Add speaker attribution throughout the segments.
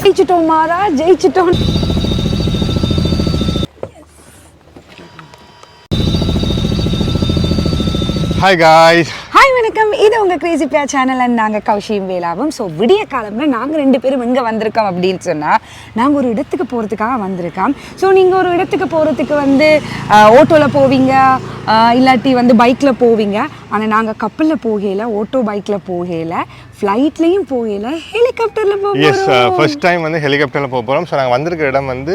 Speaker 1: ஜெயிச்சிட்டோம் மாறா, ஜெயிச்சிட்டோம்.
Speaker 2: Hi guys.
Speaker 1: ஹாய் வணக்கம், இது உங்கள் கிரேசி பியா சேனல் அண்ட் நாங்கள் கௌஷியும் வேலாவும். ஸோ விடிய காலம்ல நாங்கள் 2 பேரும் எங்கே வந்திருக்கோம் அப்படின்னு சொன்னால், நாங்கள் ஒரு இடத்துக்கு போகிறதுக்காக வந்திருக்கோம். ஸோ நீங்கள் ஒரு இடத்துக்கு போகிறதுக்கு வந்து ஓட்டோவில் போவீங்க, இல்லாட்டி வந்து பைக்கில் போவீங்க. ஆனால் நாங்கள் கப்பலில் போகையில், ஓட்டோ பைக்கில் போகையில், ஃப்ளைட்லேயும் போகையில், ஹெலிகாப்டரில் போகிறோம்.
Speaker 2: எஸ், ஃபர்ஸ்ட் டைம் வந்து ஹெலிகாப்டரில் போக போகிறோம். ஸோ நாங்கள் வந்திருக்கிற இடம் வந்து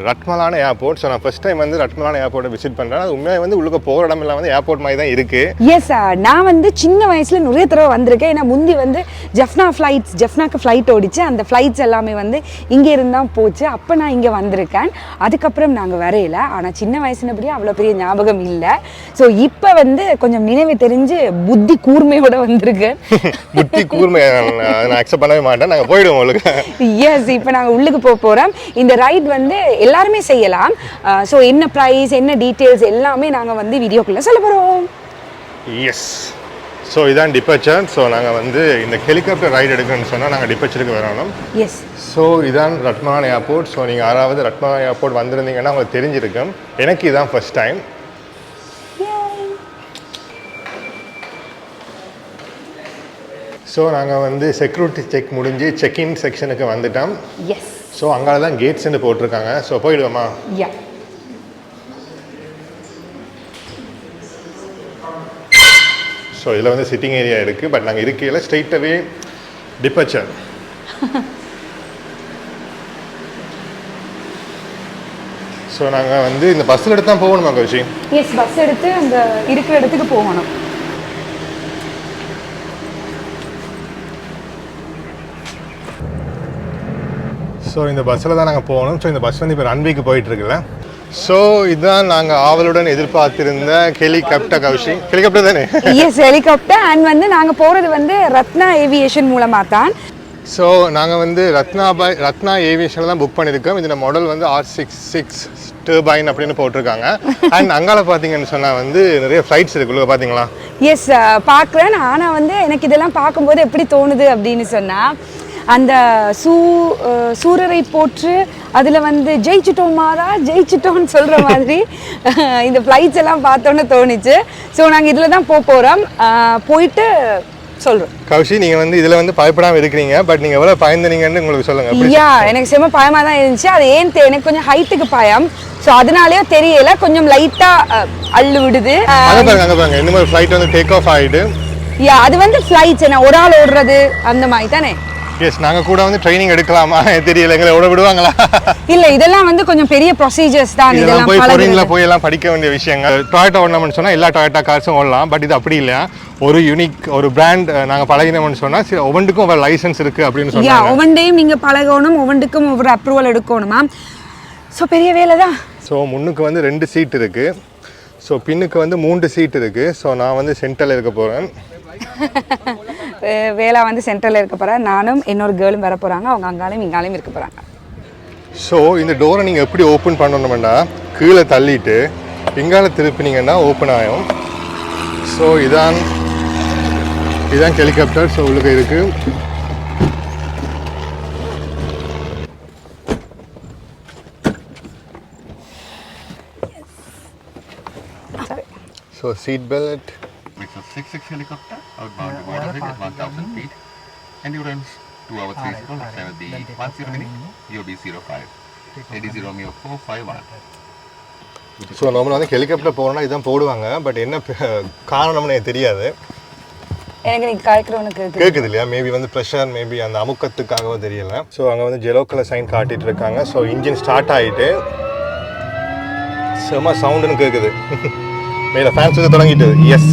Speaker 2: ரத்மலானா ஏர்போர்ட். ஸோ நான் ஃபர்ஸ்ட் டைம் வந்து ரத்மலானா ஏர்போர்ட்டை விசிட் பண்ணுறேன். அது உண்மையாக வந்து உள்ளுக்கு போகிற இடம் எல்லாம் வந்து ஏர்போர்ட் மாதிரி தான் இருக்குது.
Speaker 1: எஸ், நான் வந்து சின்ன வயசுல நிறைய தடவை வந்திருக்கேன். ஏன்னா முந்தி வந்து ஜெஃப்னாக்கு ஃப்ளைட் ஓடிச்சு. அந்த ஃப்ளைட்ஸ் எல்லாமே வந்து இங்கே இருந்தால் போச்சு. அப்போ நான் இங்கே வந்திருக்கேன். அதுக்கப்புறம் நாங்கள் வரையில. ஆனால் சின்ன வயசுனபடியே அவ்வளோ பெரிய ஞாபகம் இல்லை. ஸோ இப்போ வந்து கொஞ்சம் நினைவு தெரிஞ்சு புத்தி கூர்மையோட வந்திருக்கேன்.
Speaker 2: புத்தி கூர்மை நான் அக்செப்ட் பண்ணவே மாட்டேன். நாங்கள் போயிடுவோம் உங்களுக்கு.
Speaker 1: எஸ், இப்போ நாங்கள் உள்ளுக்கு போக போகிறோம். இந்த ரைட் வந்து எல்லாருமே செய்யலாம். ஸோ என்ன ப்ரைஸ், என்ன டீட்டெயில்ஸ் எல்லாமே நாங்கள் வந்து வீடியோக்குள்ளே சொல்ல போகிறோம்.
Speaker 2: எஸ், ஸோ இதான் டிபர்ச்சர். ஸோ நாங்கள் வந்து இந்த ஹெலிகாப்டர் ரைடு எடுக்கணும்னு சொன்னால் நாங்கள் டிபர்ச்சருக்கு வரணும்.
Speaker 1: எஸ்,
Speaker 2: ஸோ இதான் ரத்மலானா ஏர்போர்ட். ஸோ நீங்கள் யாராவது ரத்மலானா ஏர்போர்ட் வந்திருந்தீங்கன்னா உங்களுக்கு தெரிஞ்சிருக்கும். எனக்கு இதான் ஃபர்ஸ்ட் டைம். ஸோ நாங்கள் வந்து செக்யூரிட்டி செக் முடிஞ்சு செக்இன் செக்ஷனுக்கு வந்துட்டோம்.
Speaker 1: எஸ்,
Speaker 2: ஸோ அங்கால தான் கேட்ஸ்ன்னு போட்டிருக்காங்க. ஸோ போயிடுவோமா?
Speaker 1: யா.
Speaker 2: ஸோ இதில் வந்து சிட்டிங் ஏரியா இருக்குது. பட் நாங்கள் இருக்கையில் ஸ்ட்ரெயிட்டாகவே டிபர்ச்சர். ஸோ நாங்கள் வந்து இந்த பஸ்ஸில் எடுத்து தான் போகணுமா கௌஷி?
Speaker 1: எஸ், பஸ் எடுத்து அந்த இருக்கிற இடத்துக்கு போகணும்.
Speaker 2: ஸோ இந்த பஸ்ஸில் தான் நாங்கள் போகணும். ஸோ இந்த பஸ் வந்து இப்போ ரன்வேக்கு போயிட்டுருக்குல்ல. ஸோ இதுதான் நாங்கள் ஆவலுடன் எதிர்பார்த்திருந்த ஹெலிகாப்டர் கௌஷி. ஹெலிகாப்டர் தானே?
Speaker 1: Yes, helicopter. அண்ட் வந்து நாங்கள் போகிறது வந்து ரத்னா ஏவியேஷன் மூலமாக தான்.
Speaker 2: ஸோ நாங்கள் வந்து ரத்னா ஏவியேஷனில் தான் புக் பண்ணியிருக்கோம். இதில் மாடல் வந்து R66 டர்பைன் அப்படின்னு போட்டிருக்காங்க. அண்ட் அங்கால பார்த்தீங்கன்னு சொன்னால் வந்து நிறைய ஃப்ளைட்ஸ் இருக்குல்ல, பார்த்தீங்களா?
Speaker 1: எஸ், பார்க்குறேன். ஆனால் வந்து எனக்கு இதெல்லாம் பார்க்கும்போது எப்படி தோணுது அப்படின்னு சொன்னால், அந்த சூரரை போற்று அதில் வந்து ஜெயிச்சிட்டோம் மாறா, ஜெயிச்சிட்டோம்னு சொல்கிற மாதிரி இந்த ஃப்ளைட்ஸ் எல்லாம் பார்த்தோன்னு தோணுச்சு. ஸோ நாங்கள் இதில் தான் போகிறோம். போயிட்டு சொல்கிறோம்.
Speaker 2: கௌஷி, நீங்கள் வந்து இதில் வந்து பயப்படாமல் இருக்கிறீங்க. பட் நீங்கள் எவ்வளோ பயந்துனீங்கன்னு உங்களுக்கு சொல்லுங்கள்.
Speaker 1: யா, எனக்கு செம்ம பயமாக தான் இருந்துச்சு. அது ஏன் எனக்கு கொஞ்சம் ஹைட்டுக்கு பயம். ஸோ அதனாலேயோ தெரியல, கொஞ்சம் லைட்டாக அள்ளு விடுது.
Speaker 2: அங்கே பாருங்க, இந்த மாதிரி ஃப்ளைட் வந்து டேக் ஆஃப் ஆகிட்டு.
Speaker 1: யா, அது வந்து ஃப்ளைட்ஸ் என்ன ஒரு ஆள் ஓடுறது அந்த மாதிரி தானே?
Speaker 2: எஸ், நாங்கள் கூட வந்து ட்ரைனிங் எடுக்கலாமா தெரியல, எங்களை ஓட விடுவாங்களா? இல்லை,
Speaker 1: இதெல்லாம் வந்து கொஞ்சம் பெரிய ப்ரொசீஜர்ஸ் தான்.
Speaker 2: இதெல்லாம் போய் ஃபாரின்ல போய் எல்லாம் படிக்க வேண்டிய விஷயங்கள். டொயோட்டா ஓடணும்னு சொன்னால் எல்லா டொயோட்டா கார்ஸும் ஓடலாம். பட் இது அப்படி இல்லை. ஒரு யூனிக் ஒரு பிராண்ட் நாங்கள் பழகினோம்னு சொன்னால் ஒவ்வொன்றுக்கும் ஒரு லைசன்ஸ் இருக்குது அப்படின்னு சொன்னாங்க.
Speaker 1: ஒவ்வொன்றையும் நீங்கள் பழகணும், ஒவ்வொன்றுக்கும் ஒவ்வொரு அப்ரூவல் எடுக்கணுமா. ஸோ பெரிய வேலை தான்.
Speaker 2: ஸோ முன்னுக்கு வந்து 2 சீட் இருக்குது. ஸோ பின்னுக்கு வந்து 3 சீட் இருக்குது. ஸோ நான் வந்து சென்டரில் இருக்க போகிறேன்.
Speaker 1: வேலை வந்து சென்டரில் இருக்க போகிறேன். நானும் இன்னொரு கேர்ளும் வர போகிறாங்க. அவங்க அங்காலையும் இங்காலையும் இருக்க போகிறாங்க.
Speaker 2: ஸோ இந்த டோரை நீங்கள் எப்படி ஓப்பன் பண்ணணும்னா, கீழே தள்ளிட்டு இங்கால திருப்பினீங்கன்னா ஓப்பன் ஆகும். ஸோ இதான் ஹெலிகாப்டர். ஸோ உள்ளுக்கு இருக்குது. So seat belt.
Speaker 3: It's a 6-6 helicopter outbound to Waterford at 1,000 feet. Endurance 2 hours 30 with the 10 UB 05. AD 0 451.
Speaker 2: So நம்ம வந்து ஹெலிகாப்டர் போகிறோன்னா இதுதான் போடுவாங்க. பட் என்ன காரணம்னு எனக்கு தெரியாது.
Speaker 1: எனக்கு நீ கேட்குறவனுக்கு
Speaker 2: கேட்குது இல்லையா? மேபி வந்து ப்ரெஷர், மேபி அந்த அமுக்கத்துக்காகவோ தெரியல. ஸோ அங்கே வந்து ஜெலோ கலர் சைன் காட்டிகிட்டு இருக்காங்க. ஸோ இன்ஜின் ஸ்டார்ட் ஆகிட்டு செம்ம சவுண்டுன்னு கேட்குது. மேலே ஃபேன்ஸ் வந்து தொடங்கிட்டு. எஸ்,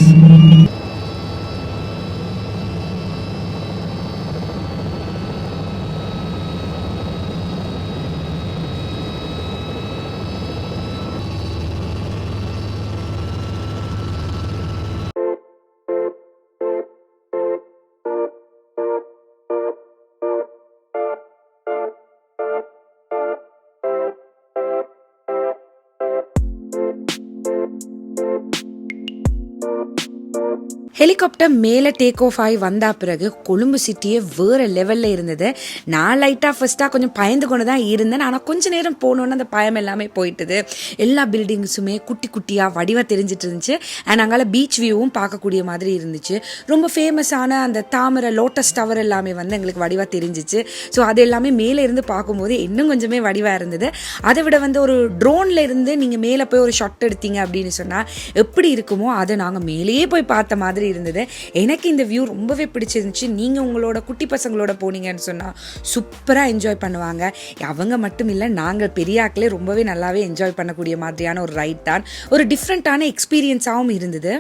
Speaker 1: ஹெலிகாப்டர் மேலே டேக் ஆஃப் ஆகி வந்த பிறகு கொழும்பு சிட்டியே வேறு லெவலில் இருந்தது. நான் லைட்டாக ஃபஸ்ட்டாக கொஞ்சம் பயந்து கொண்டு தான் இருந்தேன். ஆனால் கொஞ்சம் நேரம் போனோன்னு அந்த பயம் எல்லாமே போயிட்டுது. எல்லா பில்டிங்ஸுமே குட்டி குட்டியாக வடிவாக தெரிஞ்சிட்டு இருந்துச்சு. அண்ட் அங்கால பீச் வியூவும் பார்க்கக்கூடிய மாதிரி இருந்துச்சு. ரொம்ப ஃபேமஸான அந்த தாமரை லோட்டஸ் டவர் எல்லாமே வந்து எங்களுக்கு வடிவாக தெரிஞ்சிச்சு. ஸோ அது எல்லாமே மேலே இருந்து பார்க்கும்போது இன்னும் கொஞ்சமே வடிவாக இருந்தது. அதை விட வந்து ஒரு ட்ரோனில் இருந்து நீங்கள் மேலே போய் ஒரு ஷாட் எடுத்தீங்க அப்படின்னு சொன்னால் எப்படி இருக்குமோ அதை நாங்கள் மேலேயே போய் பார்த்த மாதிரி இருந்தது. எனக்கு இந்த வியூ ரொம்பவே பிடிச்சிருந்துச்சு. நீங்கள் உங்களோட குட்டி பசங்களோட போனீங்கன்னு சொன்னால் சூப்பராக என்ஜாய் பண்ணுவாங்க. அவங்க மட்டும் இல்லை, நாங்கள் பெரிய ஆக்களே ரொம்பவே நல்லாவே என்ஜாய் பண்ணக்கூடிய மாதிரியான ஒரு ரைட் தான். ஒரு டிஃப்ரெண்ட்டான எக்ஸ்பீரியன்ஸாகவும் இருந்தது.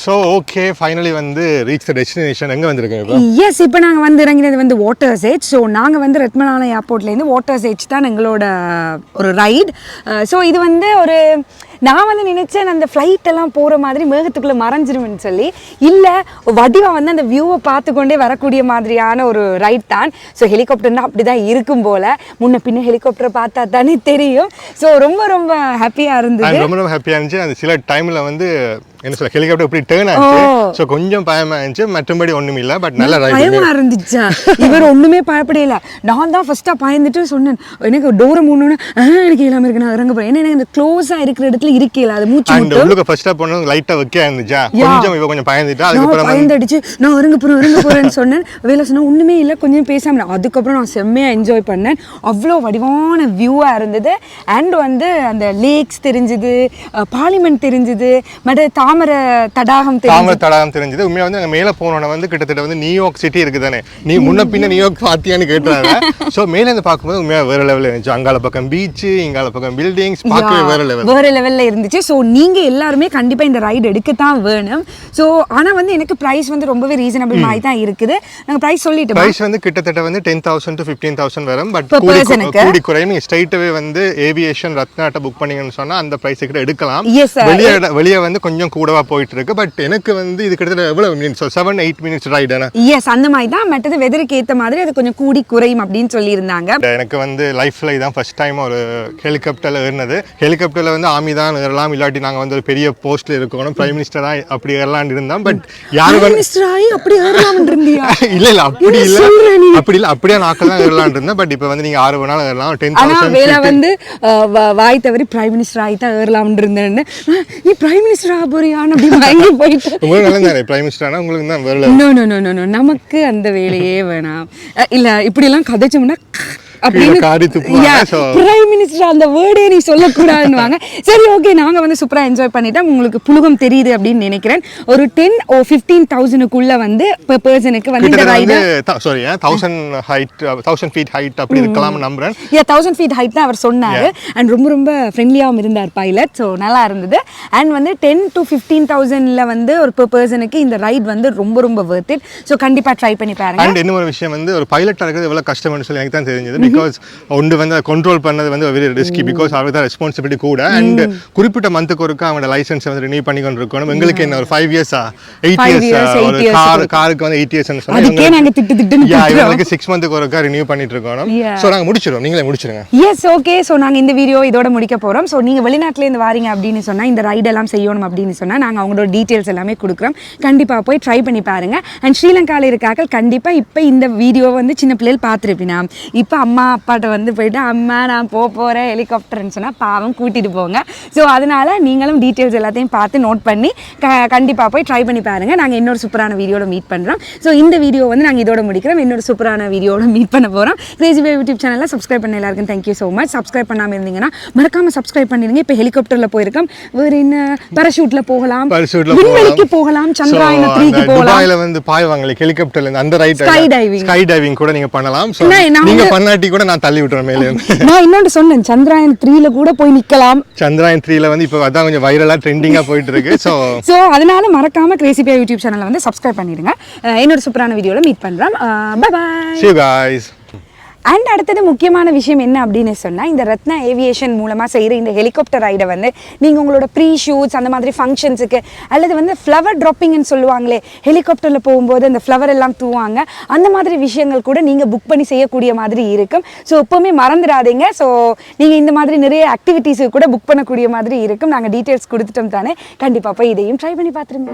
Speaker 2: ஸோ ஓகே, ஃபைனலி வந்து ரீச் த டெஸ்டினேஷன். எங்கே வந்திருக்கோம் இப்போ?
Speaker 1: எஸ், இப்போ நாங்கள் வந்து இறங்கினது வந்து வாட்டர்ஸ் எட்ஜ். ஸோ நாங்கள் வந்து ரத்மலானா ஏர்போர்ட்லேருந்து வாட்டர்ஸ் எட்ஜ் தான் எங்களோட ஒரு ரைட். ஸோ இது வந்து ஒரு நான் வந்து நினச்சேன் அந்த ஃப்ளைட் எல்லாம் போகிற மாதிரி மேகத்துக்குள்ளே மறைஞ்சிருமென்னு சொல்லி. இல்லை, வடிவாக வந்து அந்த வியூவை பார்த்து கொண்டே வரக்கூடிய மாதிரியான ஒரு ரைட் தான். ஸோ ஹெலிகாப்டர்னா அப்படி தான் இருக்கும் போல். முன்ன பின்ன ஹெலிகாப்டரை பார்த்தா தானே தெரியும். ஸோ ரொம்ப ரொம்ப ஹாப்பியாக இருந்தது.
Speaker 2: ரொம்ப ரொம்ப ஹாப்பியாக இருந்துச்சு. அந்த சில டைமில் வந்து என்ன சொல்ல, ஹெலிகாப்டர் இப்படி டேர்ன் ஆச்சு. ஸோ கொஞ்சம் பயமா இருந்துச்சு, மற்றபடி ஒன்றும் இல்லை. பட் நல்ல
Speaker 1: பயமா இருந்துச்சா? இவர் ஒன்றுமே பயப்படையில. நான் தான் ஃபர்ஸ்ட்டாக பயந்துட்டு சொன்னேன், எனக்கு டோரை மூணுன்னு எனக்கு இல்லாமல் இருக்கு, நான் இறங்க போறேன். ஏன்னா எனக்கு இந்த க்ளோஸாக இருக்கிற இடத்துல இருக்கல, அது மூச்சு
Speaker 2: உள்ளுக்கு ஃபர்ஸ்ட்டாக போனோம் லைட்டாக வைக்க இருந்துச்சா, கொஞ்சம் இவ கொஞ்சம் பயந்துட்டா. அதுக்கப்புறம்
Speaker 1: பயந்துடுச்சு, நான் இறங்க போறேன்னு சொன்னேன். வேலை சொன்னா ஒன்றுமே இல்லை, கொஞ்சம் பேசாம. அதுக்கப்புறம் நான் செம்மையாக என்ஜாய் பண்ணேன். அவ்வளோ வடிவான வியூவாக இருந்தது. அண்ட் வந்து அந்த லேக்ஸ் தெரிஞ்சுது, பார்லிமெண்ட் தெரிஞ்சுது, மற்ற தாமரை தடாகம்
Speaker 2: தெரிஞ்சது. உண்மையா வந்து அங்க மேல போனோம்னா வந்து கிட்டத்தட்ட வந்து நியூயார்க் சிட்டி இருக்குதானே, நீ முன்ன பின்ன நியூயார்க் பாத்தியான்னு கேட்டாங்க. சோ மேல இருந்து பாக்கும்போது உண்மையா வேற லெவல்ல இருந்துச்சு. அங்கால பக்கம் பீச், இங்கால பக்கம் பில்டிங்ஸ், பார்க்கவே வேற லெவல்ல
Speaker 1: இருந்துச்சு. சோ நீங்க எல்லாருமே கண்டிப்பா இந்த ரைட் எடுக்கத்தான் வேணும். சோ ஆனா வந்து எனக்கு பிரைஸ் வந்து ரொம்பவே ரீசனபிள் மாதிரி தான் இருக்குது. நாங்க பிரைஸ் சொல்லிட்டோம்.
Speaker 2: பிரைஸ் வந்து கிட்டத்தட்ட வந்து 10,000 to 15,000 வரும். பட் கூடி குறையும். நீங்க ஸ்ட்ரைட்டாவே வந்து ஏவியேஷன் ரத்னாட்ட புக் பண்ணீங்கன்னு சொன்னா அந்த பிரைஸ் கிட்ட எடுக்கலாம். வெளிய வந்து கொஞ்சம் கூடவா போயிட்டு இருக்கு. பட் எனக்கு வந்து இது கிட்டத்தட்ட எவ்வளவு மினிட்ஸ், 7-8 மினிட்ஸ் ரைட்.
Speaker 1: எஸ், அந்த மாதிரி தான். மற்றது வெதருக்கு ஏற்ற மாதிரி அது கொஞ்சம் கூடி குறையும் அப்படின்னு சொல்லியிருந்தாங்க.
Speaker 2: எனக்கு வந்து லைஃப்ல இதான் ஃபர்ஸ்ட் டைம் ஒரு ஹெலிகாப்டர்ல ஏறினது. ஹெலிகாப்டர்ல வந்து ஆர்மி தான் ஏறலாம், இல்லாட்டி நாங்கள் வந்து ஒரு பெரிய போஸ்ட்ல இருக்கணும், பிரைம் மினிஸ்டரா அப்படி ஏறலாம்னு இருந்தோம். பட் யாரும்
Speaker 1: அப்படி ஏறலாம் இருந்தியா?
Speaker 2: இல்ல அப்படி இல்ல அப்படியே நாக்கள் தான் ஏறலாம்னு இருந்தேன். பட் இப்போ வந்து நீங்க 6 வேணாலும் ஏறலாம். 10,000
Speaker 1: வேலை வந்து வாய் தவறி பிரைம் மினிஸ்டர் ஆகி தான் ஏறலாம்னு இருந்தேன்னு. நீ பிரைம் மினிஸ்டர் ஆக போறியான்னு அப்படி வாங்கி போயிட்டு நமக்கு அந்த வேலையே வேணாம். இல்ல இப்படி எல்லாம் கதைச்சோம்னா பிரைம் மினிஸ்டர் அந்த வேர்டே நீ சொல்லக்கூடாதுன்னு. சரி, ஓகே, நாங்க வந்து சூப்பரா என்ஜாய் பண்ணிட்டோம். உங்களுக்கு புழுகம் தெரியுது அப்படின்னு நினைக்கிறேன். ஒரு 10 or 15,000க்குள்ள வந்து பெர் பர்சனுக்கு வந்து இந்த ரைடு
Speaker 2: 1000 feet height அப்படி இருக்கலாம் நம்புறேன்.
Speaker 1: 1000 feet height தான் அவர் சொன்னாரு. அண்ட் ரொம்ப ரொம்ப ஃப்ரெண்ட்லியாவும் இருந்தார் பைலட். ஸோ நல்லா இருந்தது. அண்ட் வந்து 10 to 15,000ல வந்து ஒரு பெர் பர்சனுக்கு இந்த ரைட் வந்து ரொம்ப ரொம்ப வர்த் இட். ஸோ கண்டிப்பா ட்ரை பண்ணி பாருங்க.
Speaker 2: அண்ட் இன்னொரு விஷயம் வந்து ஒரு பைலட்டா இருக்கிறது எவ்வளவு கஷ்டம்னு சொல்லி எனக்கு தான் தெரிஞ்சது. பிகாஸ் ஒன்று வந்து கண்ட்ரோல் பண்ணது வந்து வெரி ரிஸ்கி. பிகாஸ் அவருக்கு தான் ரெஸ்பான்சிபிலிட்டி கூட. அண்ட் குறிப்பிட்ட மந்த்துக்கு ஒருக்கா அவனோட லைசன்ஸ் வந்து ரினியூ பண்ணி கொண்டு இருக்கணும். எங்களுக்கு என்ன ஒரு 5 years 8 years ஒரு காருக்கு வந்து 8 years இவங்களுக்கு 6 months ஒருக்கா ரினியூ பண்ணிட்டு இருக்கணும். ஸோ நாங்கள் முடிச்சிடுவோம், நீங்களே முடிச்சிருங்க.
Speaker 1: S, okay. ஸோ நாங்கள் இந்த வீடியோ இதோட முடிக்க போகிறோம். ஸோ நீங்கள் வெளிநாட்டிலேருந்து வாரீங்க அப்படின்னு சொன்னால், இந்த ரைடெல்லாம் செய்யணும் அப்படின்னு சொன்னால், நாங்கள் அவங்களோட டீட்டெயில்ஸ் எல்லாமே கொடுக்குறோம். கண்டிப்பாக போய் ட்ரை பண்ணி பாருங்க. அண்ட் ஸ்ரீலங்காவில் இருக்காங்க கண்டிப்பாக இப்போ இந்த வீடியோ வந்து சின்ன பிள்ளைகள் பார்த்துருப்பினா, இப்போ அம்மா அப்பாட்ட வந்து போயிட்டு அம்மா நான் போகிறேன் ஹெலிகாப்டர்னு சொன்னால் பாவம் கூட்டிகிட்டு போங்க. ஸோ அதனால நீங்களும் டீட்டெயில்ஸ் எல்லாத்தையும் பார்த்து நோட் பண்ணி கண்டிப்பாக போய் ட்ரை பண்ணி பாருங்கள். நாங்கள் இன்னொரு சூப்பரான வீடியோவில் மீட் பண்ணுறோம். ஸோ இந்த வீடியோ வந்து நாங்கள் இதோட முடிக்கிறோம். இன்னொரு சூப்பரான வீடியோவில் மீட் பண்ண போகிறோம். கிரேசி பை யூடியூப் சேனலில் சப்ஸ்கிரைப் பண்ண எல்லாருக்கும் தேங்க்யூ ஸோ மச். சப்ஸ்கிரைப் பண்ணாமல் இருந்தீங்கன்னா மறக்காமல் சப்ஸ்கிரைப் பண்ணிடுங்க. இப்போ ஹெலிகாப்டரில் போயிருக்கோம், வேறு என்ன பேராஷூட்டில் போகலாம், விண்வெளிக்கு போகலாம், சந்திராயன 3க்கு போகலாம்.
Speaker 2: வந்து பாய்வாங்களே ஹெலிகாப்டர்ல அந்த ரைட்
Speaker 1: ஸ்கை டைவிங்
Speaker 2: கூட நீங்க பண்ணலாம். நீங்க பண்ணாட்டி கூட நான் தள்ளி விட்டுறேன் மேலே.
Speaker 1: நான் இன்னொன்று சொன்னேன், சந்திராயன் 3ல கூட போய் நிக்கலாம்.
Speaker 2: சந்திராயன் 3ல வந்து இப்போ அதான் கொஞ்சம் வைரலா ட்ரெண்டிங்கா போயிட்டு இருக்கு. ஸோ
Speaker 1: அதனால மறக்காம கிரேசி பியா யூடியூப் சேனலை வந்து சப்ஸ்கிரைப் பண்ணிடுங்க. இன்னொரு சூப்பரான வீடியோவில் மீட் பண்ணுறோம். Bye bye.
Speaker 2: see you guys.
Speaker 1: And அடுத்தது முக்கியமான விஷயம் என்ன அப்படின்னு சொன்னால், இந்த ரத்னா ஏவியேஷன் மூலமாக செய்கிற இந்த ஹெலிகாப்டர் ரைடை வந்து நீங்கள் உங்களோட ப்ரீ ஷூட்ஸ் அந்த மாதிரி ஃபங்க்ஷன்ஸுக்கு அல்லது வந்து ஃப்ளவர் ட்ராப்பிங்னு சொல்லுவாங்களே, ஹெலிகாப்டரில் போகும்போது அந்த ஃப்ளவர் எல்லாம் தூவாங்க, அந்த மாதிரி விஷயங்கள் கூட நீங்கள் புக் பண்ணி செய்யக்கூடிய மாதிரி இருக்கும். ஸோ எப்போவுமே மறந்துடாதீங்க. ஸோ நீங்கள் இந்த மாதிரி நிறைய ஆக்டிவிட்டீஸுக்கு கூட புக் பண்ணக்கூடிய மாதிரி இருக்கும். நாங்கள் டீட்டெயில்ஸ் கொடுத்துட்டோம் தானே, கண்டிப்பாக போய் இதையும் ட்ரை பண்ணி பார்த்துருங்க.